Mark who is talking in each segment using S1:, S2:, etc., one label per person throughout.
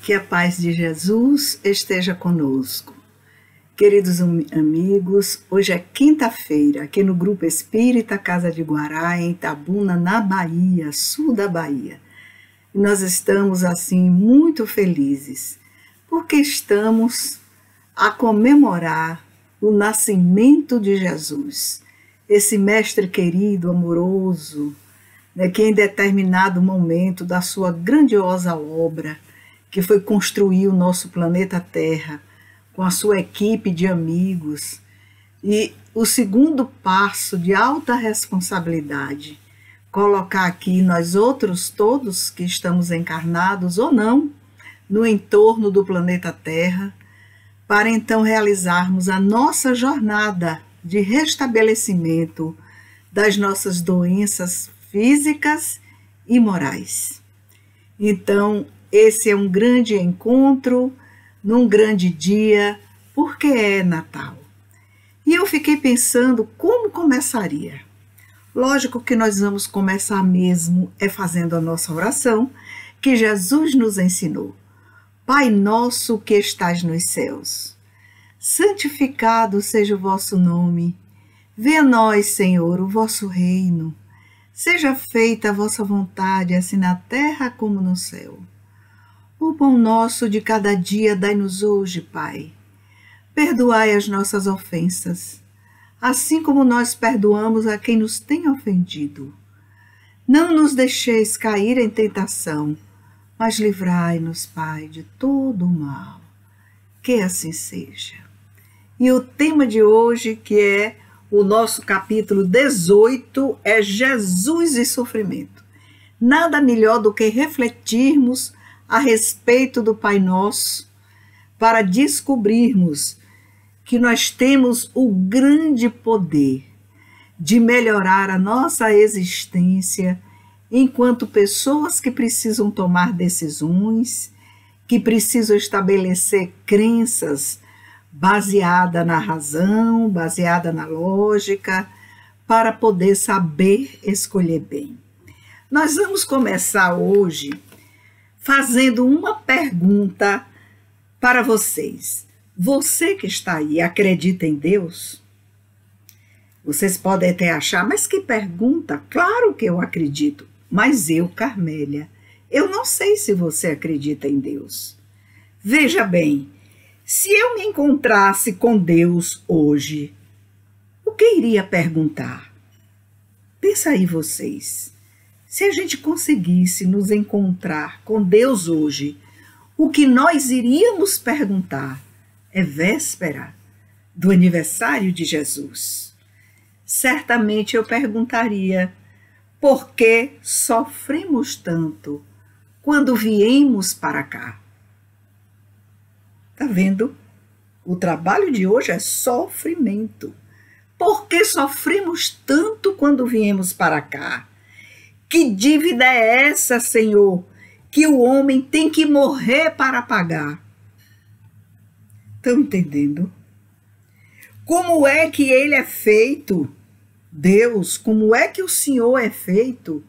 S1: Que a paz de Jesus esteja conosco. Queridos amigos, hoje é quinta-feira, aqui no Grupo Espírita Casa de Guará, em Itabuna, na Bahia, sul da Bahia. E nós estamos, assim, muito felizes, porque estamos a comemorar o nascimento de Jesus, esse mestre querido, amoroso, né, que em determinado momento da sua grandiosa obra, que foi construir o nosso planeta Terra, com a sua equipe de amigos, e o segundo passo de alta responsabilidade, colocar aqui nós outros todos que estamos encarnados ou não, no entorno do planeta Terra, para então realizarmos a nossa jornada de restabelecimento das nossas doenças físicas e morais. Então, esse é um grande encontro, num grande dia, porque é Natal. E eu fiquei pensando como começaria. Lógico que nós vamos começar mesmo fazendo a nossa oração, que Jesus nos ensinou. Pai nosso que estás nos céus, santificado seja o vosso nome. Venha a nós, Senhor, o vosso reino. Seja feita a vossa vontade, assim na terra como no céu. O pão nosso de cada dia dai-nos hoje, Pai. Perdoai as nossas ofensas, assim como nós perdoamos a quem nos tem ofendido. Não nos deixeis cair em tentação, mas livrai-nos, Pai, de todo o mal. Que assim seja. E o tema de hoje, que é o nosso capítulo 18, é Jesus e sofrimento. Nada melhor do que refletirmos a respeito do Pai Nosso, para descobrirmos que nós temos o grande poder de melhorar a nossa existência enquanto pessoas que precisam tomar decisões, que precisam estabelecer crenças baseadas na razão, baseada na lógica, para poder saber escolher bem. Nós vamos começar hoje fazendo uma pergunta para vocês. Você que está aí, acredita em Deus? Vocês podem até achar, mas que pergunta? Claro que eu acredito, mas eu, Carmélia, eu não sei se você acredita em Deus. Veja bem, se eu me encontrasse com Deus hoje, o que iria perguntar? Pensa aí vocês. Se a gente conseguisse nos encontrar com Deus hoje, o que nós iríamos perguntar é véspera do aniversário de Jesus. Certamente eu perguntaria, por que sofremos tanto quando viemos para cá? Tá vendo? O trabalho de hoje é sofrimento. Por que sofremos tanto quando viemos para cá? Que dívida é essa, Senhor, que o homem tem que morrer para pagar? Estão entendendo? Como é que ele é feito? Deus, como é que o Senhor é feito?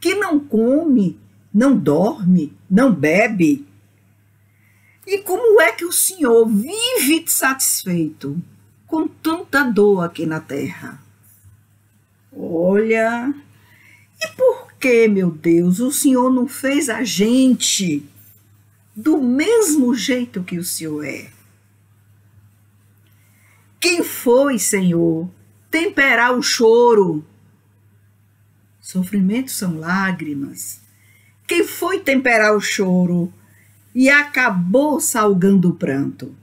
S1: Que não come, não dorme, não bebe? E como é que o Senhor vive satisfeito com tanta dor aqui na terra? Olha... E por que, meu Deus, o Senhor não fez a gente do mesmo jeito que o Senhor é? Quem foi, Senhor, temperar o choro? Sofrimento são lágrimas. Quem foi temperar o choro e acabou salgando o pranto?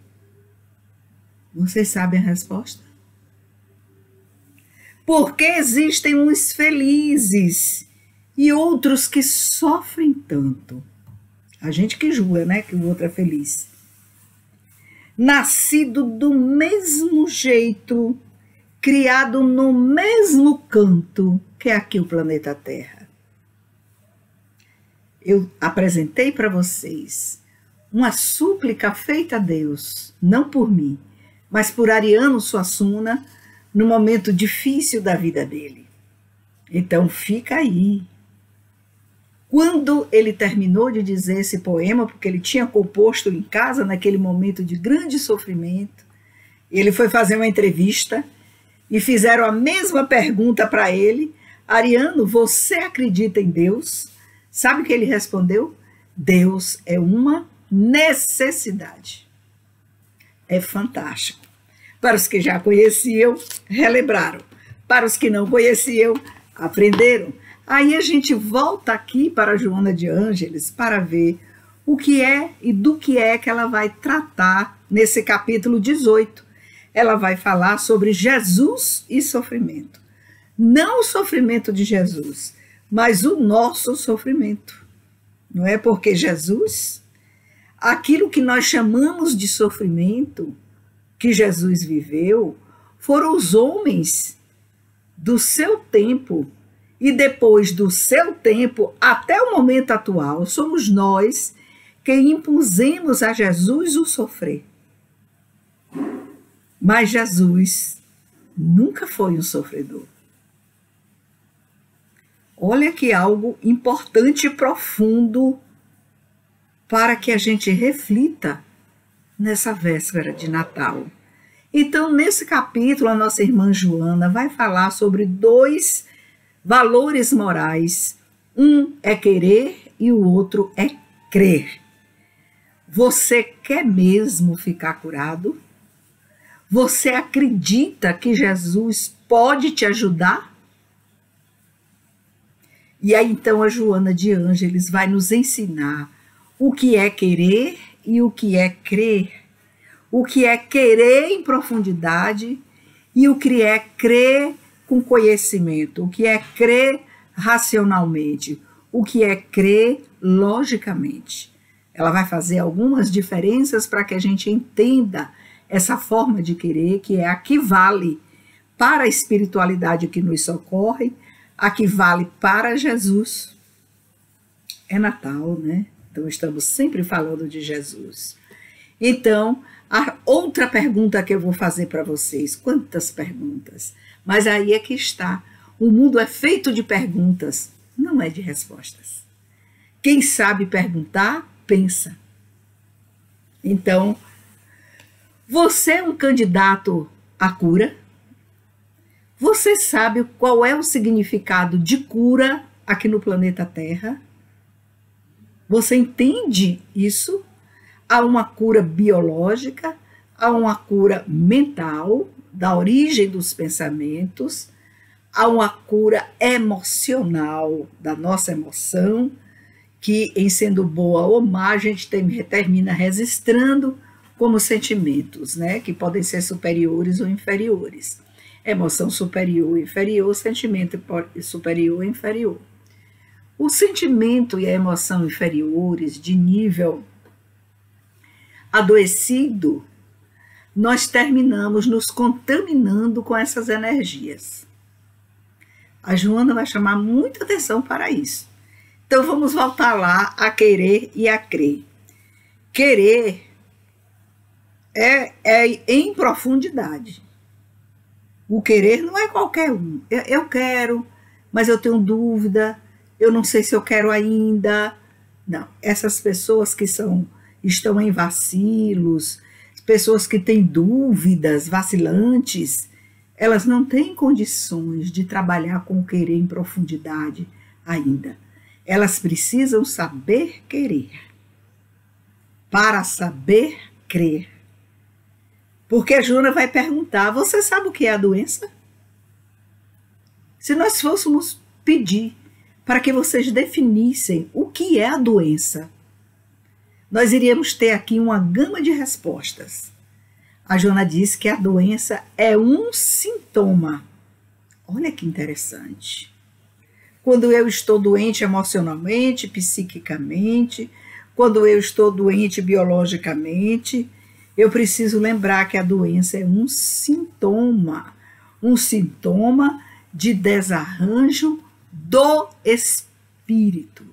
S1: Vocês sabem a resposta? Porque existem uns felizes e outros que sofrem tanto. A gente que julga, né, que o outro é feliz. Nascido do mesmo jeito, criado no mesmo canto que é aqui o planeta Terra. Eu apresentei para vocês uma súplica feita a Deus, não por mim, mas por Ariano Suassuna, no momento difícil da vida dele. Então fica aí. Quando ele terminou de dizer esse poema, porque ele tinha composto em casa naquele momento de grande sofrimento, ele foi fazer uma entrevista e fizeram a mesma pergunta para ele: Ariano, você acredita em Deus? Sabe o que ele respondeu? Deus é uma necessidade. É fantástico. Para os que já conheciam, relembraram. Para os que não conheciam, aprenderam. Aí a gente volta aqui para Joana de Ângeles para ver o que é e do que é que ela vai tratar nesse capítulo 18. Ela vai falar sobre Jesus e sofrimento. Não o sofrimento de Jesus, mas o nosso sofrimento. Não é porque Jesus, aquilo que nós chamamos de sofrimento, que Jesus viveu, foram os homens do seu tempo. E depois do seu tempo, até o momento atual, somos nós que impusemos a Jesus o sofrer. Mas Jesus nunca foi um sofredor. Olha que algo importante e profundo para que a gente reflita nessa véspera de Natal. Então, nesse capítulo, a nossa irmã Joana vai falar sobre 2 valores morais. Um é querer e o outro é crer. Você quer mesmo ficar curado? Você acredita que Jesus pode te ajudar? E aí então a Joana de Ângeles vai nos ensinar o que é querer e o que é crer. O que é querer em profundidade e o que é crer com conhecimento. O que é crer racionalmente. O que é crer logicamente. Ela vai fazer algumas diferenças para que a gente entenda essa forma de querer, que é a que vale para a espiritualidade que nos socorre, a que vale para Jesus. É Natal, né? Então estamos sempre falando de Jesus. Então, a outra pergunta que eu vou fazer para vocês, quantas perguntas? Mas aí é que está. O mundo é feito de perguntas, não é de respostas. Quem sabe perguntar, pensa. Então, você é um candidato à cura? Você sabe qual é o significado de cura aqui no planeta Terra? Você entende isso? Há uma cura biológica, há uma cura mental, da origem dos pensamentos, há uma cura emocional, da nossa emoção, que em sendo boa ou má, a gente termina registrando como sentimentos, né, que podem ser superiores ou inferiores. Emoção superior e inferior, sentimento superior e inferior. O sentimento e a emoção inferiores de nível adoecido, nós terminamos nos contaminando com essas energias. A Joana vai chamar muita atenção para isso. Então vamos voltar lá a querer e a crer. Querer é em profundidade. O querer não é qualquer um. Eu quero, mas eu tenho dúvida, eu não sei se eu quero ainda. Não, essas pessoas que estão em vacilos, pessoas que têm dúvidas, vacilantes, elas não têm condições de trabalhar com o querer em profundidade ainda. Elas precisam saber querer, para saber crer. Porque a Joana vai perguntar, você sabe o que é a doença? Se nós fôssemos pedir para que vocês definissem o que é a doença, nós iríamos ter aqui uma gama de respostas. A Joana diz que a doença é um sintoma. Olha que interessante. Quando eu estou doente emocionalmente, psiquicamente, quando eu estou doente biologicamente, eu preciso lembrar que a doença é um sintoma de desarranjo do espírito.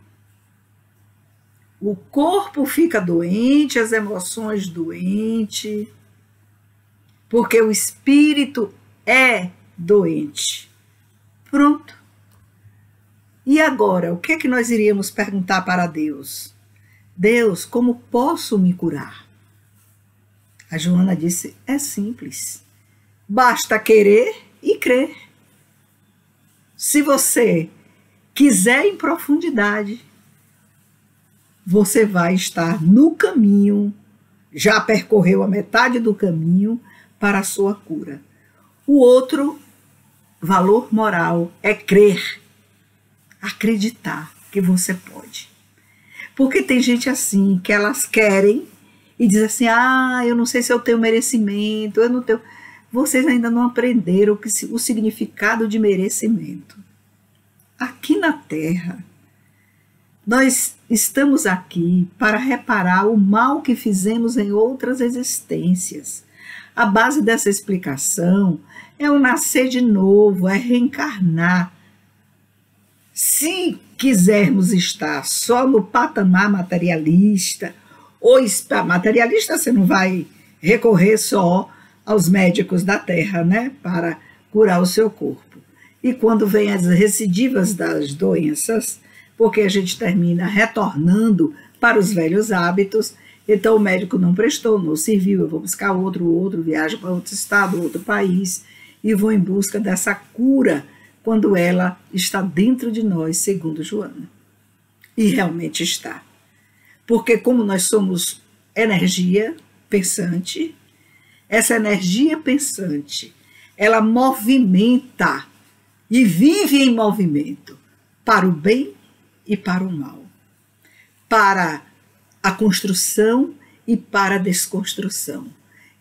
S1: O corpo fica doente, as emoções doentes, porque o espírito é doente. Pronto. E agora, o que é que nós iríamos perguntar para Deus? Deus, como posso me curar? A Joana disse, é simples. Basta querer e crer. Se você quiser em profundidade, você vai estar no caminho, já percorreu a metade do caminho para a sua cura. O outro valor moral é crer, acreditar que você pode. Porque tem gente assim, que elas querem e diz assim, eu não sei se eu tenho merecimento, eu não tenho... Vocês ainda não aprenderam o significado de merecimento. Aqui na Terra, nós estamos aqui para reparar o mal que fizemos em outras existências. A base dessa explicação é o nascer de novo, é reencarnar. Se quisermos estar só no patamar materialista, ou materialista você não vai recorrer só aos médicos da Terra, né, para curar o seu corpo. E quando vem as recidivas das doenças, porque a gente termina retornando para os velhos hábitos, então o médico não prestou, não serviu, eu vou buscar outro, viajo para outro estado, outro país, e vou em busca dessa cura, quando ela está dentro de nós, segundo Joana. E realmente está. Porque como nós somos energia pensante, essa energia pensante, ela movimenta e vive em movimento para o bem e para o mal, para a construção e para a desconstrução.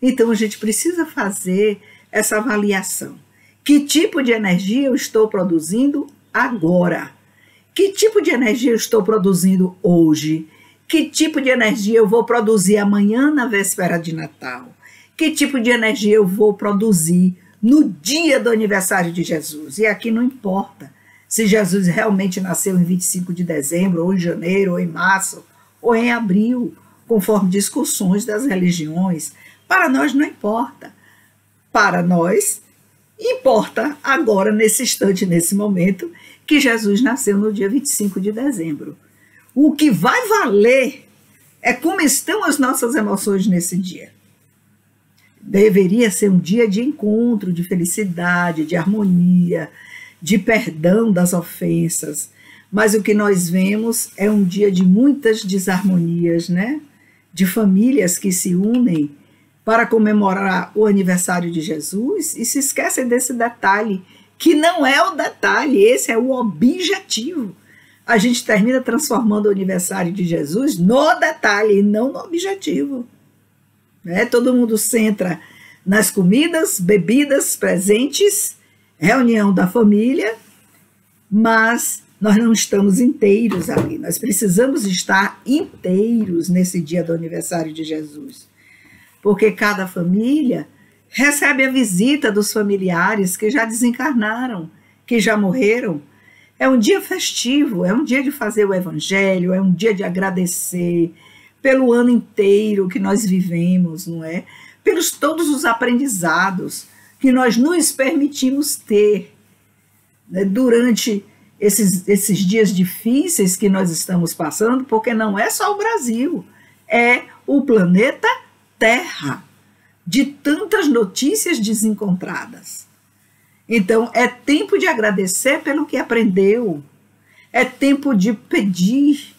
S1: Então a gente precisa fazer essa avaliação. Que tipo de energia eu estou produzindo agora? Que tipo de energia eu estou produzindo hoje? Que tipo de energia eu vou produzir amanhã na véspera de Natal? Que tipo de energia eu vou produzir no dia do aniversário de Jesus? E aqui não importa se Jesus realmente nasceu em 25 de dezembro, ou em janeiro, ou em março, ou em abril, conforme discussões das religiões. Para nós não importa. Para nós, importa agora, nesse instante, nesse momento, que Jesus nasceu no dia 25 de dezembro. O que vai valer é como estão as nossas emoções nesse dia. Deveria ser um dia de encontro, de felicidade, de harmonia, de perdão das ofensas. Mas o que nós vemos é um dia de muitas desarmonias, né? De famílias que se unem para comemorar o aniversário de Jesus e se esquecem desse detalhe, que não é o detalhe, esse é o objetivo. A gente termina transformando o aniversário de Jesus no detalhe e não no objetivo. Todo mundo centra nas comidas, bebidas, presentes, reunião da família, mas nós não estamos inteiros ali. Nós precisamos estar inteiros nesse dia do aniversário de Jesus, porque cada família recebe a visita dos familiares que já desencarnaram, que já morreram. É um dia festivo, é um dia de fazer o evangelho, é um dia de agradecer pelo ano inteiro que nós vivemos, não é? Pelos todos os aprendizados que nós nos permitimos ter, né, durante esses dias difíceis que nós estamos passando, porque não é só o Brasil, é o planeta Terra, de tantas notícias desencontradas. Então, é tempo de agradecer pelo que aprendeu, é tempo de pedir,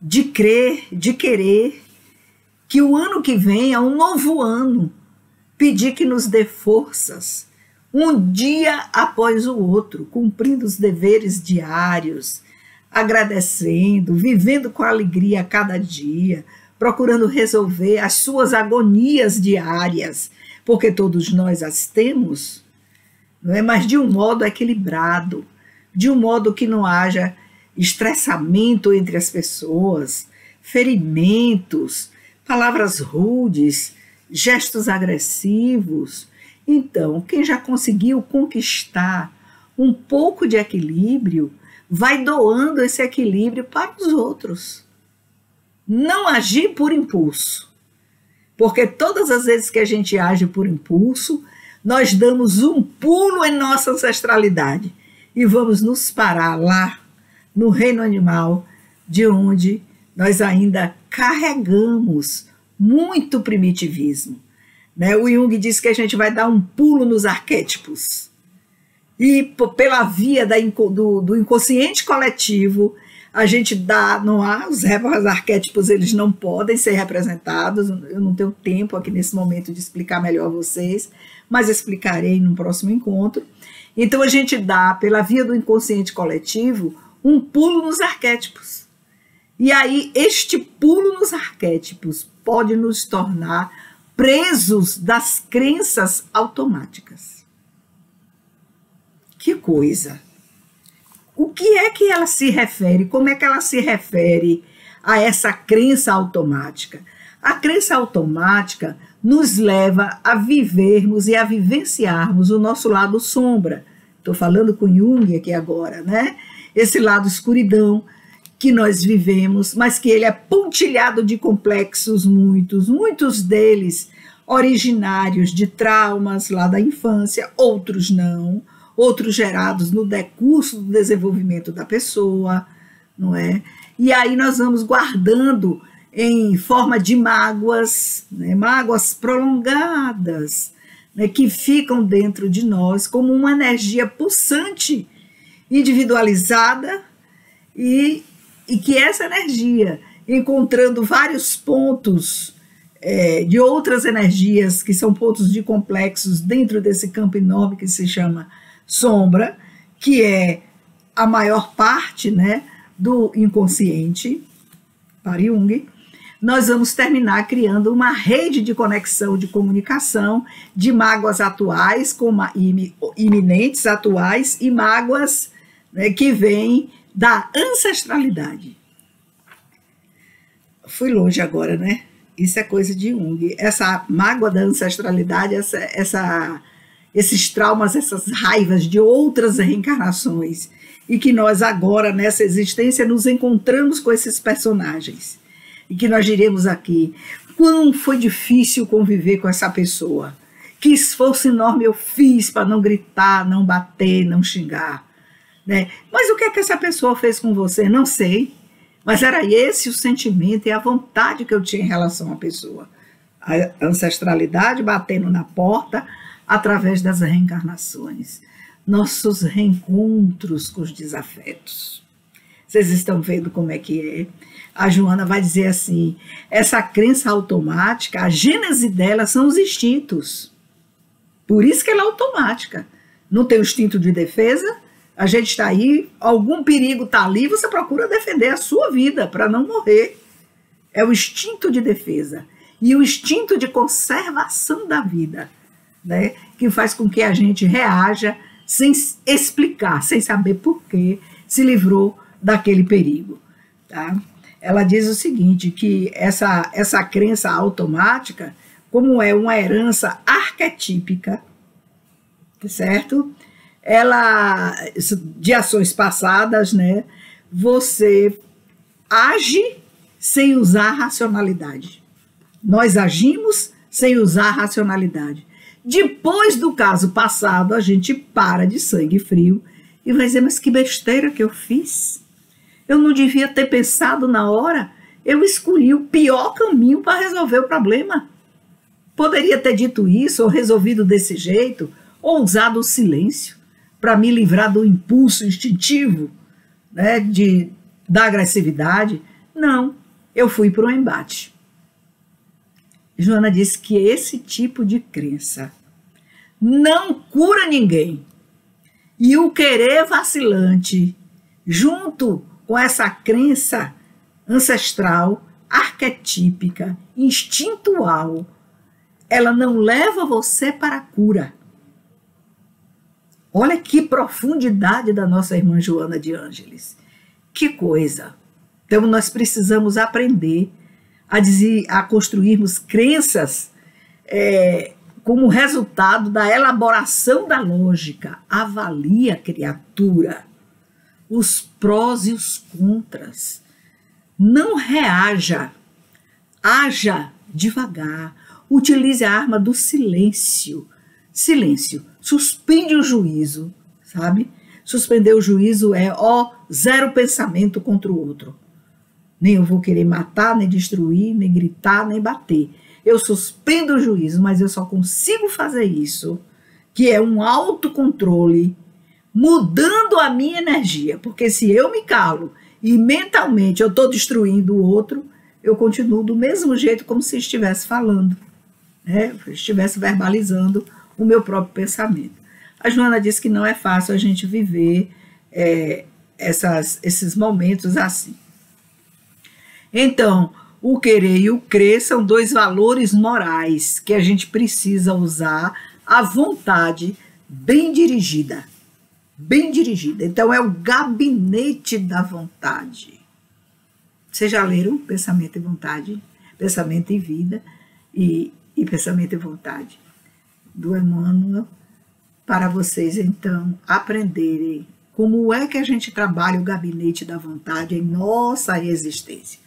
S1: de crer, de querer, que o ano que vem é um novo ano, pedir que nos dê forças, um dia após o outro, cumprindo os deveres diários, agradecendo, vivendo com alegria a cada dia, procurando resolver as suas agonias diárias, porque todos nós as temos, não é? Mas de um modo equilibrado, de um modo que não haja estressamento entre as pessoas, ferimentos, palavras rudes, gestos agressivos. Então, quem já conseguiu conquistar um pouco de equilíbrio, vai doando esse equilíbrio para os outros. Não agir por impulso, porque todas as vezes que a gente age por impulso, nós damos um pulo em nossa ancestralidade e vamos nos parar lá no reino animal, de onde nós ainda carregamos muito primitivismo. Né? O Jung diz que a gente vai dar um pulo nos arquétipos. E pela via do inconsciente coletivo, a gente dá, não há, os arquétipos eles não podem ser representados, eu não tenho tempo aqui nesse momento de explicar melhor a vocês, mas explicarei no próximo encontro. Então a gente dá, pela via do inconsciente coletivo, um pulo nos arquétipos. E aí este pulo nos arquétipos pode nos tornar presos das crenças automáticas. Que coisa! O que é que ela se refere? Como é que ela se refere a essa crença automática? A crença automática nos leva a vivermos e a vivenciarmos o nosso lado sombra. Estou falando com Jung aqui agora, né? Esse lado escuridão que nós vivemos, mas que ele é pontilhado de complexos muitos deles originários de traumas lá da infância, outros não, outros gerados no decurso do desenvolvimento da pessoa, não é? E aí nós vamos guardando em forma de mágoas, né? Mágoas prolongadas, né? Que ficam dentro de nós como uma energia pulsante, individualizada, e que essa energia, encontrando vários pontos de outras energias, que são pontos de complexos dentro desse campo enorme que se chama sombra, que é a maior parte, né, do inconsciente, para Jung, nós vamos terminar criando uma rede de conexão, de comunicação, de mágoas atuais, iminentes atuais, e mágoas, né, que vêm da ancestralidade. Fui longe agora, né? Isso é coisa de Jung. Essa mágoa da ancestralidade, esses traumas, essas raivas de outras reencarnações, e que nós agora, nessa existência, nos encontramos com esses personagens. E que nós diremos aqui, quão foi difícil conviver com essa pessoa. Que esforço enorme eu fiz para não gritar, não bater, não xingar. Né? Mas o que é que essa pessoa fez com você? Não sei. Mas era esse o sentimento e a vontade que eu tinha em relação à pessoa. A ancestralidade batendo na porta através das reencarnações. Nossos reencontros com os desafetos. Vocês estão vendo como é que é? A Joana vai dizer assim, essa crença automática, a gênese dela são os instintos. Por isso que ela é automática. Não tem o instinto de defesa, a gente está aí, algum perigo está ali, você procura defender a sua vida para não morrer. É o instinto de defesa e o instinto de conservação da vida, né, que faz com que a gente reaja sem explicar, sem saber por que se livrou daquele perigo. Tá? Ela diz o seguinte, que essa crença automática, como é uma herança arquetípica, certo? Ela, de ações passadas, né, você age sem usar racionalidade. Nós agimos sem usar racionalidade. Depois do caso passado, a gente para de sangue frio e vai dizer, mas que besteira que eu fiz. Eu não devia ter pensado na hora, eu escolhi o pior caminho para resolver o problema. Poderia ter dito isso, ou resolvido desse jeito, ou usado o silêncio para me livrar do impulso instintivo, né, da agressividade. Não, eu fui para o embate. Joana disse que esse tipo de crença não cura ninguém. E o querer vacilante, junto com essa crença ancestral, arquetípica, instintual, ela não leva você para a cura. Olha que profundidade da nossa irmã Joana de Ângeles. Que coisa! Então nós precisamos aprender a construirmos crenças como resultado da elaboração da lógica. Avalie a criatura, os prós e os contras. Não reaja, haja devagar. Utilize a arma do silêncio. Silêncio, suspende o juízo, sabe? Suspender o juízo é, zero pensamento contra o outro. Nem eu vou querer matar, nem destruir, nem gritar, nem bater. Eu suspendo o juízo, mas eu só consigo fazer isso, que é um autocontrole, mudando a minha energia. Porque se eu me calo e mentalmente eu estou destruindo o outro, eu continuo do mesmo jeito como se estivesse falando, né? Estivesse verbalizando o meu próprio pensamento. A Joana disse que não é fácil a gente viver esses momentos assim. Então, o querer e o crer são dois valores morais que a gente precisa usar à vontade, bem dirigida. Bem dirigida. Então, é o gabinete da vontade. Vocês já leram Pensamento e Vontade? Pensamento e Vida e Pensamento e Vontade, do Emmanuel, para vocês, então, aprenderem como é que a gente trabalha o gabinete da vontade em nossa existência.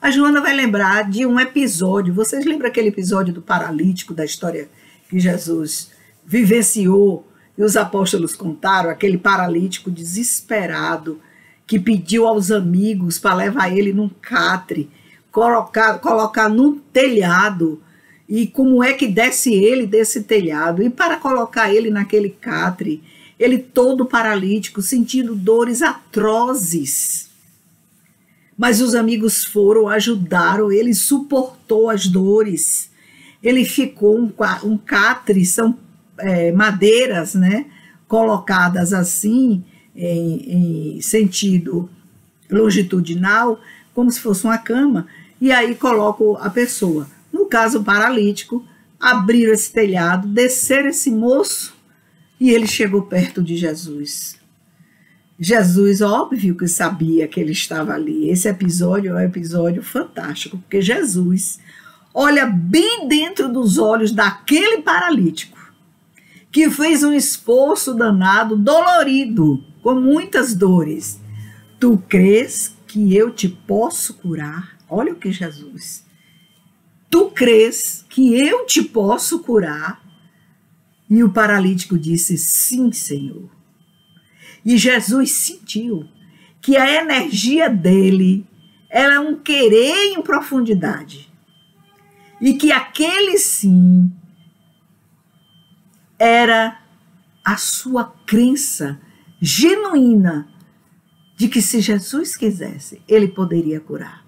S1: A Joana vai lembrar de um episódio. Vocês lembram aquele episódio do paralítico, da história que Jesus vivenciou e os apóstolos contaram? Aquele paralítico desesperado que pediu aos amigos para levar ele num catre, colocar num telhado, e como é que desce ele desse telhado, e para colocar ele naquele catre, ele todo paralítico, sentindo dores atrozes. Mas os amigos foram, ajudaram, ele suportou as dores. Ele ficou um catre, são madeiras, né, colocadas assim, em sentido longitudinal, como se fosse uma cama, e aí colocam a pessoa. No caso, o paralítico, abriram esse telhado, desceram esse moço, e ele chegou perto de Jesus. Jesus, óbvio que sabia que ele estava ali. Esse episódio é um episódio fantástico, porque Jesus olha bem dentro dos olhos daquele paralítico, que fez um esforço danado, dolorido, com muitas dores. Tu crês que eu te posso curar? Olha o que Jesus. Tu crês que eu te posso curar? E o paralítico disse, sim, Senhor. E Jesus sentiu que a energia dele era um querer em profundidade. E que aquele sim era a sua crença genuína de que se Jesus quisesse, ele poderia curar.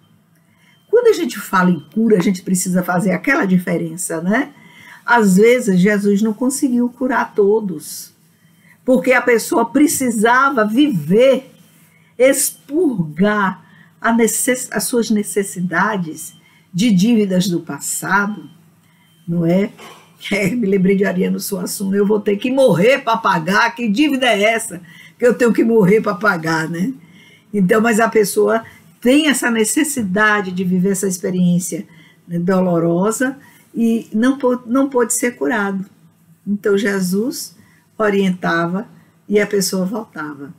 S1: Quando a gente fala em cura, a gente precisa fazer aquela diferença, né? Às vezes, Jesus não conseguiu curar todos, porque a pessoa precisava viver, expurgar as suas necessidades de dívidas do passado, não é? Me lembrei de Ariano Suassuna, eu vou ter que morrer para pagar, que dívida é essa que eu tenho que morrer para pagar, né? Então, mas a pessoa tem essa necessidade de viver essa experiência, né, dolorosa, e não pôde ser curado. Então Jesus orientava e a pessoa voltava.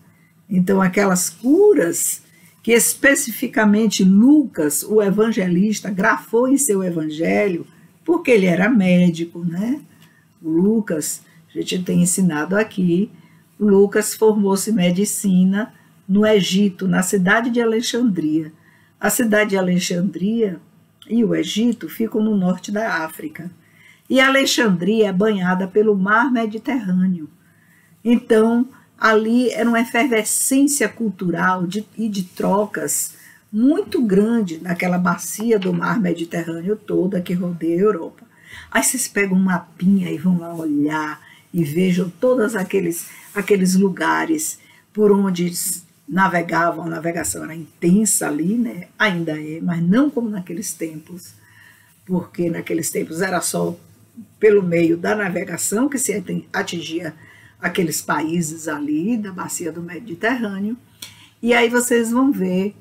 S1: Então aquelas curas que especificamente Lucas, o evangelista, grafou em seu evangelho, porque ele era médico, né? O Lucas, a gente tem ensinado aqui, o Lucas formou-se em medicina no Egito, na cidade de Alexandria. A cidade de Alexandria e o Egito ficam no norte da África. E Alexandria é banhada pelo mar Mediterrâneo. Então, ali era uma efervescência cultural e de trocas muito grande naquela bacia do mar Mediterrâneo toda que rodeia a Europa. Aí vocês pegam um mapinha e vão lá olhar e vejam todos aqueles lugares por onde navegavam, a navegação era intensa ali, né? Ainda é, mas não como naqueles tempos, porque naqueles tempos era só pelo meio da navegação que se atingia aqueles países ali da bacia do Mediterrâneo, e aí vocês vão ver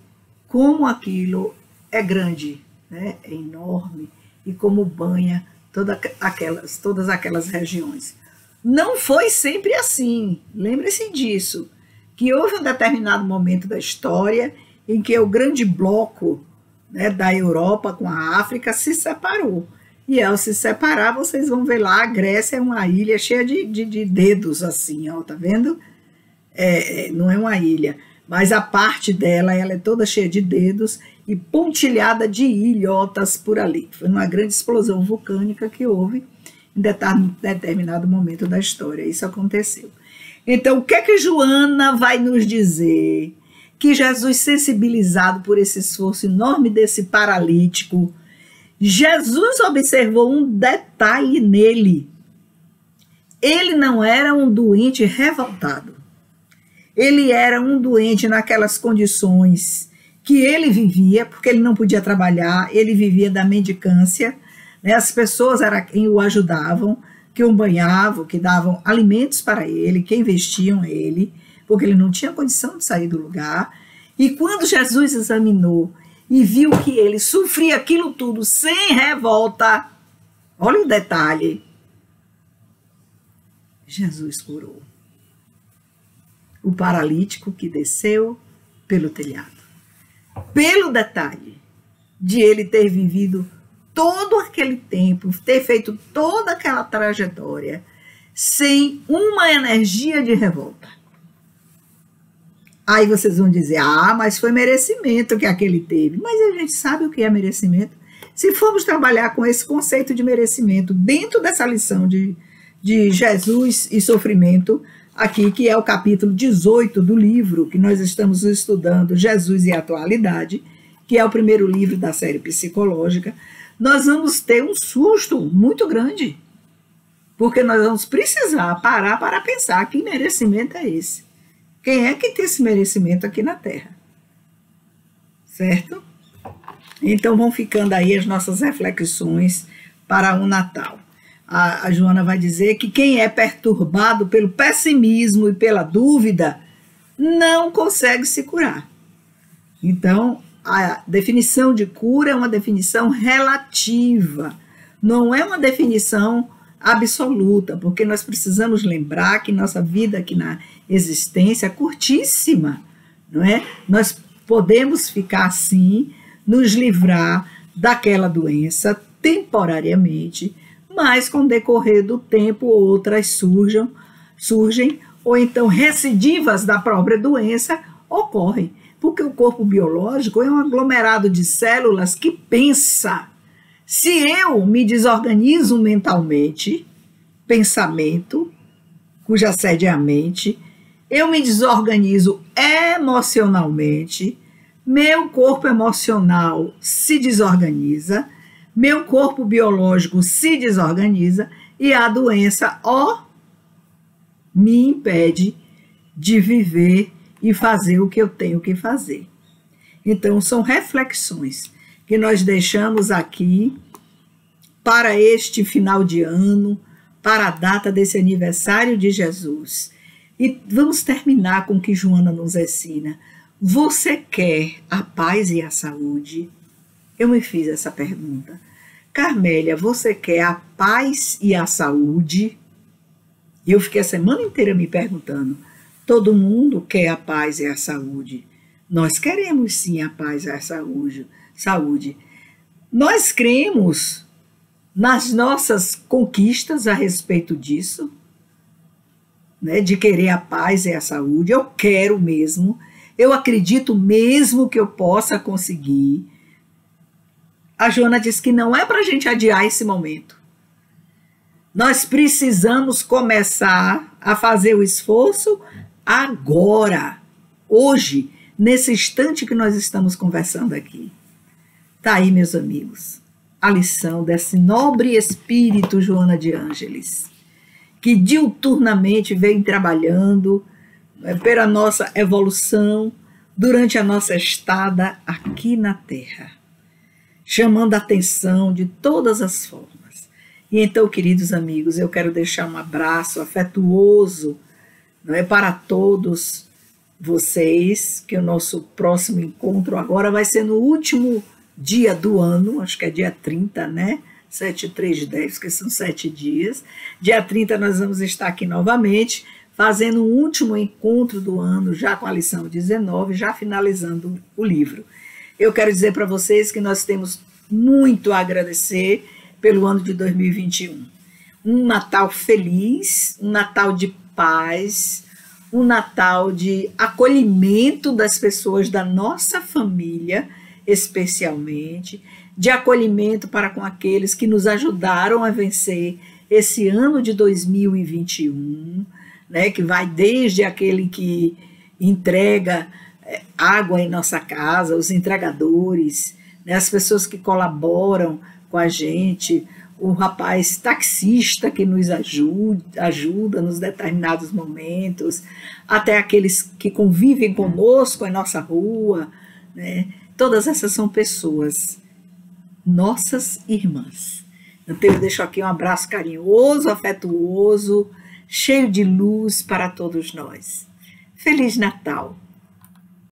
S1: como aquilo é grande, né? É enorme, e como banha todas aquelas regiões. Não foi sempre assim, lembre-se disso, que houve um determinado momento da história em que o grande bloco, né, da Europa com a África se separou. E ao se separar, vocês vão ver lá, a Grécia é uma ilha cheia de dedos assim, ó, tá vendo? Não é uma ilha, mas a parte dela, ela é toda cheia de dedos e pontilhada de ilhotas por ali. Foi uma grande explosão vulcânica que houve em determinado momento da história. Isso aconteceu. Então, o que é que Joana vai nos dizer? Que Jesus, sensibilizado por esse esforço enorme desse paralítico, Jesus observou um detalhe nele. Ele não era um doente revoltado. Ele era um doente naquelas condições que ele vivia, porque ele não podia trabalhar, ele vivia da mendicância, né? As pessoas eram quem o ajudavam, que o banhavam, que davam alimentos para ele, que investiam nele, porque ele não tinha condição de sair do lugar. E quando Jesus examinou e viu que ele sofria aquilo tudo sem revolta, olha o detalhe, Jesus curou o paralítico que desceu pelo telhado. Pelo detalhe de ele ter vivido todo aquele tempo, ter feito toda aquela trajetória sem uma energia de revolta. Aí vocês vão dizer, mas foi merecimento que aquele teve. Mas a gente sabe o que é merecimento. Se formos trabalhar com esse conceito de merecimento dentro dessa lição de Jesus e sofrimento, aqui, que é o capítulo 18 do livro que nós estamos estudando, Jesus e a Atualidade, que é o primeiro livro da série psicológica, nós vamos ter um susto muito grande, porque nós vamos precisar parar para pensar que merecimento é esse. Quem é que tem esse merecimento aqui na Terra? Certo? Então vão ficando aí as nossas reflexões para o Natal. A Joana vai dizer que quem é perturbado pelo pessimismo e pela dúvida não consegue se curar. Então, a definição de cura é uma definição relativa, não é uma definição absoluta, porque nós precisamos lembrar que nossa vida aqui na existência é curtíssima, não é? Nós podemos ficar assim, nos livrar daquela doença temporariamente, mas com o decorrer do tempo outras surgem, ou então recidivas da própria doença ocorrem, porque o corpo biológico é um aglomerado de células que pensa. Se eu me desorganizo mentalmente, pensamento, cuja sede é a mente, eu me desorganizo emocionalmente, meu corpo emocional se desorganiza, meu corpo biológico se desorganiza e a doença me impede de viver e fazer o que eu tenho que fazer. Então, são reflexões que nós deixamos aqui para este final de ano, para a data desse aniversário de Jesus. E vamos terminar com o que Joana nos ensina. Você quer a paz e a saúde? Eu me fiz essa pergunta. Carmélia, você quer a paz e a saúde? E eu fiquei a semana inteira me perguntando. Todo mundo quer a paz e a saúde. Nós queremos sim a paz e a saúde. Nós cremos nas nossas conquistas a respeito disso, né, de querer a paz e a saúde. Eu quero mesmo. Eu acredito mesmo que eu possa conseguir. A Joana diz que não é para a gente adiar esse momento. Nós precisamos começar a fazer o esforço agora, hoje, nesse instante que nós estamos conversando aqui. Tá aí, meus amigos, a lição desse nobre espírito Joana de Ângeles, que diuturnamente vem trabalhando pela nossa evolução durante a nossa estada aqui na Terra, chamando a atenção de todas as formas. E então, queridos amigos, eu quero deixar um abraço afetuoso, não é, para todos vocês, que o nosso próximo encontro agora vai ser no último dia do ano, acho que é dia 30, né? 7/3/10, que são 7 dias. Dia 30 nós vamos estar aqui novamente, fazendo um último encontro do ano, já com a lição 19, já finalizando o livro. Eu quero dizer para vocês que nós temos muito a agradecer pelo ano de 2021. Um Natal feliz, um Natal de paz, um Natal de acolhimento das pessoas da nossa família, especialmente, de acolhimento para com aqueles que nos ajudaram a vencer esse ano de 2021, né, que vai desde aquele que entrega água em nossa casa, os entregadores, né, as pessoas que colaboram com a gente, o rapaz taxista que nos ajuda nos determinados momentos, até aqueles que convivem conosco em nossa rua, né? Todas essas são pessoas, nossas irmãs. Então eu deixo aqui um abraço carinhoso, afetuoso, cheio de luz para todos nós. Feliz Natal!